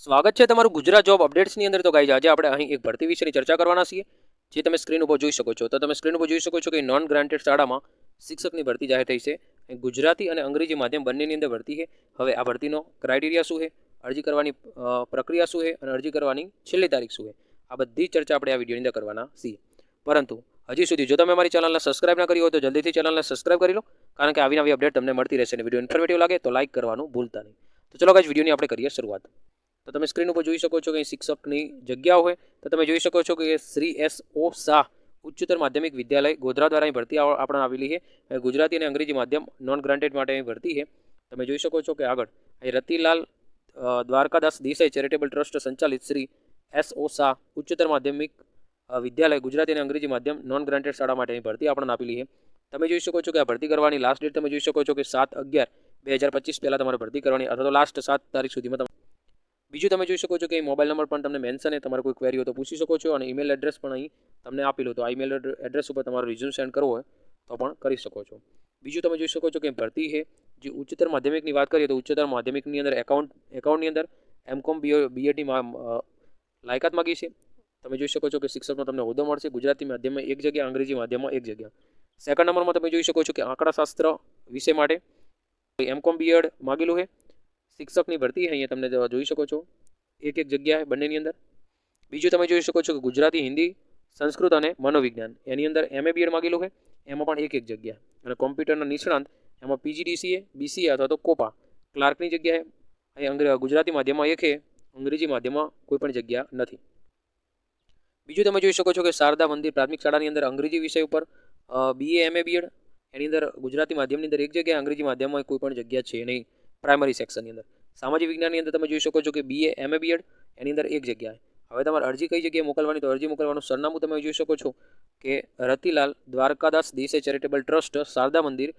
સ્વાગત છે તમારું ગુજરાત જોબ અપડેટ્સની અંદર। તો ગાઈઝ આજે આપણે અહીં એક ભરતી વિશેની ચર્ચા કરવાના છીએ, જે તમે સ્ક્રીન ઉપર જોઈ શકો છો। તો તમે સ્ક્રીન ઉપર જોઈ શકો છો કે નોન ગ્રાન્ટેડ શાળામાં શિક્ષકની ભરતી જાહેર થઈ છે। ગુજરાતી અને અંગ્રેજી માધ્યમ બંનેની અંદર ભરતી છે। હવે આ ભરતીનો ક્રાઇટેરિયા શું છે, અરજી કરવાની પ્રક્રિયા શું છે અને અરજી કરવાની છેલ્લી તારીખ શું છે, આ બધી ચર્ચા આપણે આ વિડીયોની અંદર કરવાના છીએ। પરંતુ હજી સુધી જો તમે અમારી ચેનલને સબસ્ક્રાઇબ ના કરી હોય તો જલ્દીથી ચેનલને સબસ્ક્રાઇબ કરી લો, કારણ કે આવી નવી અપડેટ તમને મળતી રહેશે અને વિડીયો ઇન્ફોર્મેટિવ લાગે તો લાઇક કરવાનું ભૂલતા નહીં। તો ચલો ગાઈઝ વિડીયોની આપણે કરીએ શરૂઆત। તો તમે સ્ક્રીન ઉપર જોઈ શકો છો કે શિક્ષકની જગ્યાઓ હોય તો તમે જોઈ શકો છો કે શ્રી S.O. શાહ ઉચ્ચતર માધ્યમિક વિદ્યાલય ગોધરા દ્વારા અહીં ભરતી આપણે આવેલી છે। ગુજરાતી અને અંગ્રેજી માધ્યમ નોન ગ્રાન્ટેડ માટે અહીં ભરતી છે। તમે જોઈ શકો છો કે આગળ અહીં રતિલાલ દ્વારકાદાસ દેસાઈ ચેરિટેબલ ટ્રસ્ટ સંચાલિત શ્રી S.O. શાહ ઉચ્ચતર માધ્યમિક વિદ્યાલય ગુજરાતી અને અંગ્રેજી માધ્યમ નોન ગ્રાન્ટેડ શાળા માટે અહીં ભરતી આપણને આપેલી છે। તમે જોઈ શકો છો કે આ ભરતી કરવાની લાસ્ટ ડેટ તમે જોઈ શકો છો કે 7/11/2025 પહેલાં તમારે ભરતી કરવાની અથવા તો લાસ્ટ 7 તારીખ સુધીમાં। બીજું તમે જોઈ શકો છો કે મોબાઈલ નંબર પણ તમને મેન્શન છે, તમારે કોઈ ક્વેરી હોય તો પૂછી શકો છો અને ઈમેલ એડ્રેસ પણ અહીં તમને આપેલું, તો આ ઈમેલ એડ્રેસ ઉપર તમારો રિઝ્યુમ સેન્ડ કરવો હોય તો પણ કરી શકો છો। બીજું તમે જોઈ શકો છો કે ભરતી છે જે ઉચ્ચતર માધ્યમિકની વાત કરીએ તો ઉચ્ચતર માધ્યમિકની અંદર એકાઉન્ટની અંદર M.Com B.Edની લાયકાત માગી છે। તમે જોઈ શકો છો કે શિક્ષકનો તમને હોદ્દો મળશે ગુજરાતી માધ્યમમાં 1 જગ્યા, અંગ્રેજી માધ્યમમાં 1 જગ્યા। સેકન્ડ નંબરમાં તમે જોઈ શકો છો કે આંકડાશાસ્ત્ર વિષય માટે M.Com B.Ed માગેલું છે। શિક્ષકની ભરતી અહીંયા તમને જોઈ શકો છો 1 જગ્યા બંનેની અંદર। બીજું તમે જોઈ શકો છો કે ગુજરાતી, હિન્દી, સંસ્કૃત અને મનોવિજ્ઞાન એની અંદર M.A. B.Ed માગેલું છે, એમાં પણ 1 જગ્યા। અને કોમ્પ્યુટરના નિષ્ણાંત એમાં PGDCA, BCA અથવા તો કોપા ક્લાર્કની જગ્યાએ અહીં ગુજરાતી માધ્યમમાં 1 છે, અંગ્રેજી માધ્યમમાં કોઈ પણ જગ્યા નથી। બીજું તમે જોઈ શકો છો કે શારદા મંદિર પ્રાથમિક શાળાની અંદર અંગ્રેજી વિષય ઉપર BA M.A. B.Ed એની અંદર ગુજરાતી માધ્યમની અંદર 1 જગ્યા, અંગ્રેજી માધ્યમમાં કોઈ પણ જગ્યા છે નહીં પ્રાઇમરી સેક્શનની અંદર। સામાજિક વિજ્ઞાનની અંદર તમે જોઈ શકો છો કે BA M.A. B.Ed એની અંદર 1 જગ્યા। હવે તમારે અરજી કઈ જગ્યાએ મોકલવાની, તો અરજી મોકલવાનું સરનામું તમે જોઈ શકો છો કે રતિલાલ દ્વારકાદાસ દેસાઈ ચેરિટેબલ ટ્રસ્ટ, શારદા મંદિર,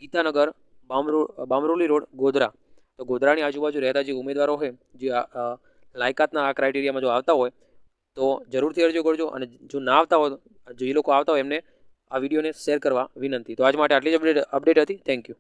ગીતાનગર, બામરોલી રોડ, ગોધરા। તો ગોધરાની આજુબાજુ રહેતા જે ઉમેદવારો હોય, જે લાયકાતના આ ક્રાઇટેરિયામાં જો આવતા હોય તો જરૂરથી અરજી કરજો, અને જો ના આવતા હોય, જે લોકો આવતા હોય એમને આ વિડીયોને શેર કરવા વિનંતી। તો આજ માટે આટલી જ અપડેટ હતી। Thank you.